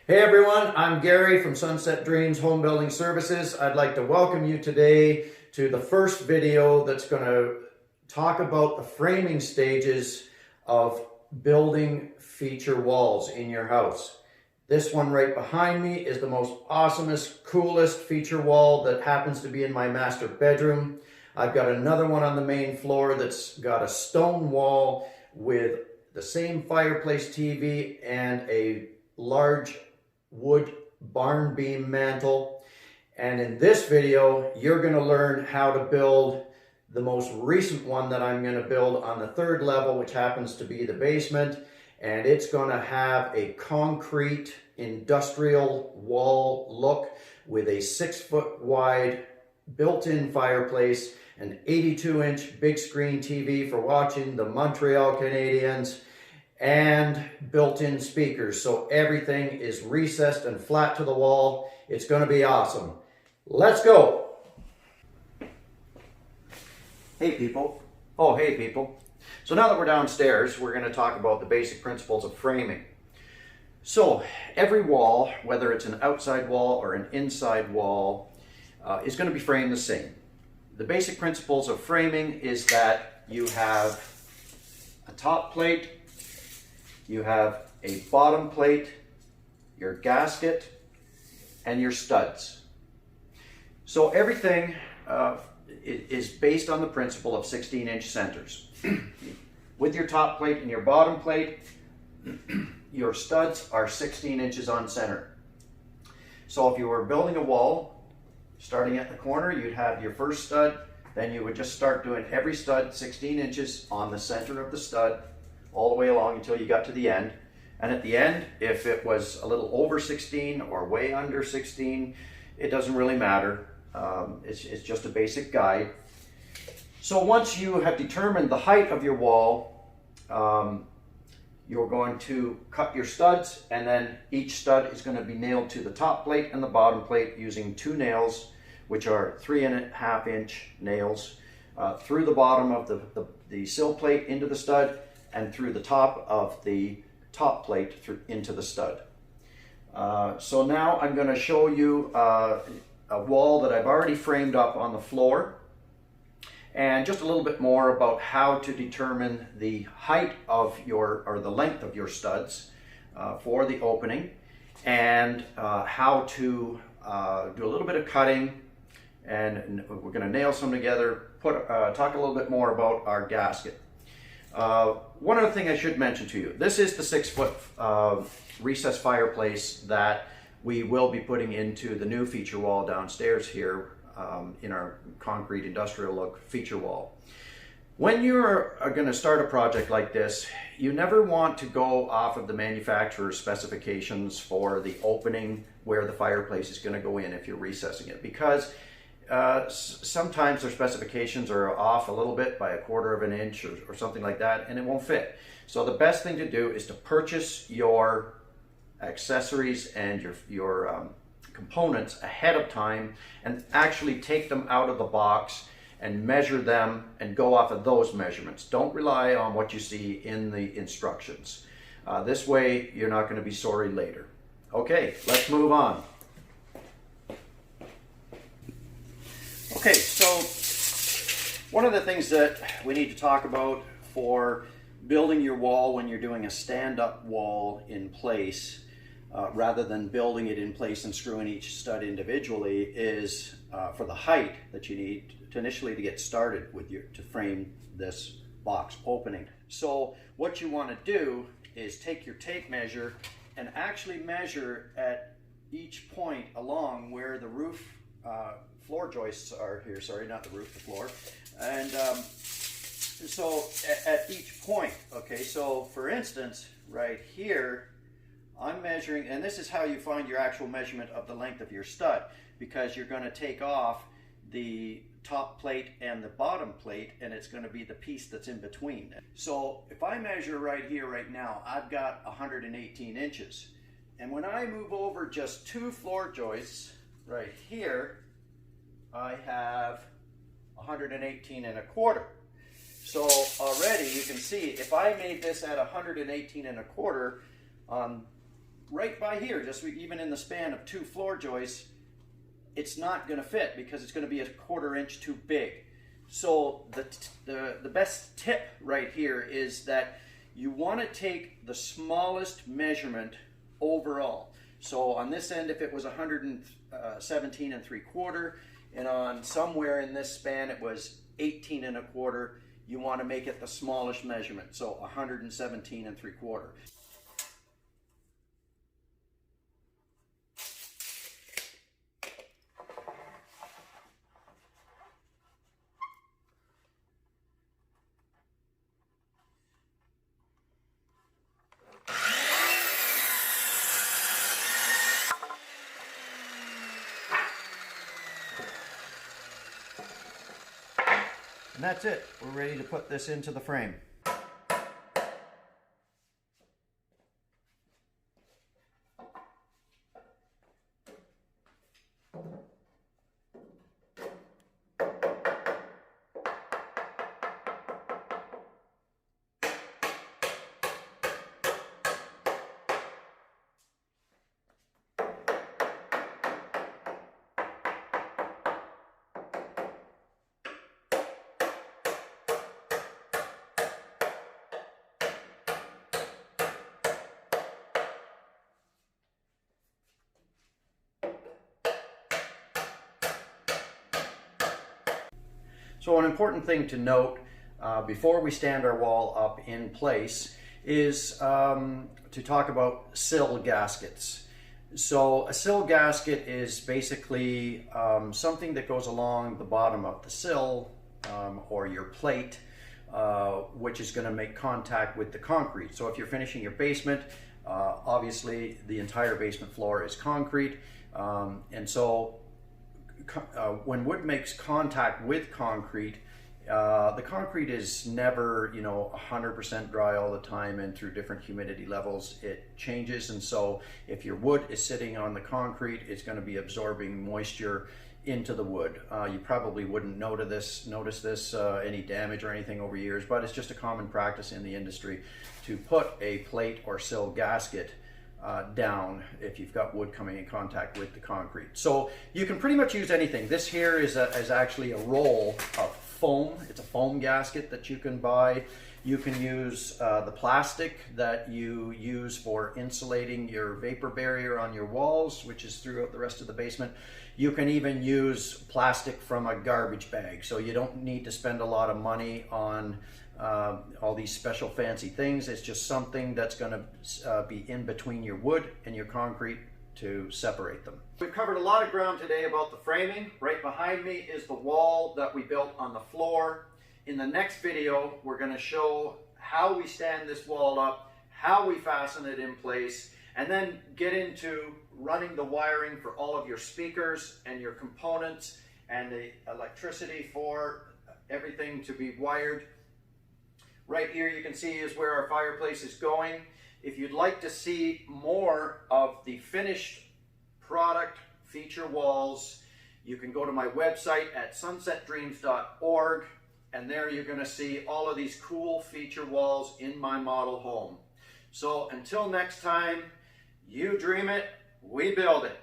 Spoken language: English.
Hey everyone, I'm Gary from Sunset Dreams Home Building Services. I'd like to welcome you today to the first video that's going to talk about the framing stages of building feature walls in your house. This one right behind me is the most awesomest, coolest feature wall that happens to be in my master bedroom. I've got another one on the main floor that's got a stone wall with the same fireplace TV and a large wood barn beam mantle. And in this video, you're going to learn how to build the most recent one that I'm going to build on the third level, which happens to be the basement. And it's going to have a concrete industrial wall look with a 6-foot wide built-in fireplace, an 82-inch big screen TV for watching the Montreal Canadiens, and built-in speakers, so everything is recessed and flat to the wall. It's going to be awesome. Let's go. Hey people. Oh, hey people. So now that we're downstairs, we're going to talk about the basic principles of framing. So every wall, whether it's an outside wall or an inside wall, is going to be framed the same. The basic principles of framing is that you have a top plate, you have a bottom plate, your gasket, and your studs. So everything is based on the principle of 16-inch centers. With your top plate and your bottom plate, your studs are 16 inches on center. So if you were building a wall, starting at the corner, you'd have your first stud, then you would just start doing every stud 16 inches on the center of the stud, all the way along until you got to the end. And at the end, if it was a little over 16 or way under 16, it doesn't really matter. It's just a basic guide. So once you have determined the height of your wall, you're going to cut your studs, and then each stud is going to be nailed to the top plate and the bottom plate using 2 nails, which are 3.5-inch nails, through the bottom of the sill plate into the stud, and through the top of the top plate into the stud. So now I'm going to show you a wall that I've already framed up on the floor, and just a little bit more about how to determine the height of or the length of your studs for the opening, and how to do a little bit of cutting, and we're going to nail some together, talk a little bit more about our gasket. One other thing I should mention to you, this is the 6-foot recessed fireplace that we will be putting into the new feature wall downstairs here in our concrete industrial look feature wall. When you're going to start a project like this, you never want to go off of the manufacturer's specifications for the opening where the fireplace is going to go in if you're recessing it, because sometimes their specifications are off a little bit by 1/4 of an inch or something like that, and it won't fit. So the best thing to do is to purchase your accessories and your components ahead of time, and actually take them out of the box and measure them and go off of those measurements. Don't rely on what you see in the instructions. This way you're not going to be sorry later. Okay, let's move on. Okay, so one of the things that we need to talk about for building your wall when you're doing a stand-up wall in place, rather than building it in place and screwing each stud individually, is for the height that you need to initially to get started with to frame this box opening. So what you want to do is take your tape measure and actually measure at each point along where the roof floor joists are here, sorry, not the roof, the floor. And so at each point, okay, so for instance, right here, I'm measuring, and this is how you find your actual measurement of the length of your stud, because you're going to take off the top plate and the bottom plate, and it's going to be the piece that's in between. So if I measure right here, right now, I've got 118 inches. And when I move over just 2 floor joists right here, I have 118.25. So already you can see if I made this at 118.25 on right by here, just even in the span of 2 floor joists, it's not going to fit because it's going to be a 1/4 inch too big. So the best tip right here is that you want to take the smallest measurement overall. So on this end, if it was 117 3/4, and on somewhere in this span it was 18 1/4, you want to make it the smallest measurement, so 117 3/4. And that's it. We're ready to put this into the frame. So an important thing to note before we stand our wall up in place is to talk about sill gaskets. So a sill gasket is basically something that goes along the bottom of the sill or your plate, which is going to make contact with the concrete. So if you're finishing your basement, obviously the entire basement floor is concrete, and so when wood makes contact with concrete, the concrete is never, 100% dry all the time, and through different humidity levels it changes. And so if your wood is sitting on the concrete, it's going to be absorbing moisture into the wood. You probably wouldn't notice this any damage or anything over years, but it's just a common practice in the industry to put a plate or sill gasket down if you've got wood coming in contact with the concrete. So you can pretty much use anything. This here is actually a roll of foam. It's a foam gasket that you can buy. You can use the plastic that you use for insulating your vapor barrier on your walls, which is throughout the rest of the basement. You can even use plastic from a garbage bag, so you don't need to spend a lot of money on all these special fancy things. It's just something that's going to be in between your wood and your concrete to separate them. We've covered a lot of ground today about the framing. Right behind me is the wall that we built on the floor. In the next video, we're going to show how we stand this wall up, how we fasten it in place, and then get into running the wiring for all of your speakers and your components and the electricity for everything to be wired. Right here you can see is where our fireplace is going. If you'd like to see more of the finished product feature walls, you can go to my website at sunsetdreams.org, and there you're going to see all of these cool feature walls in my model home. So until next time, you dream it, we build it.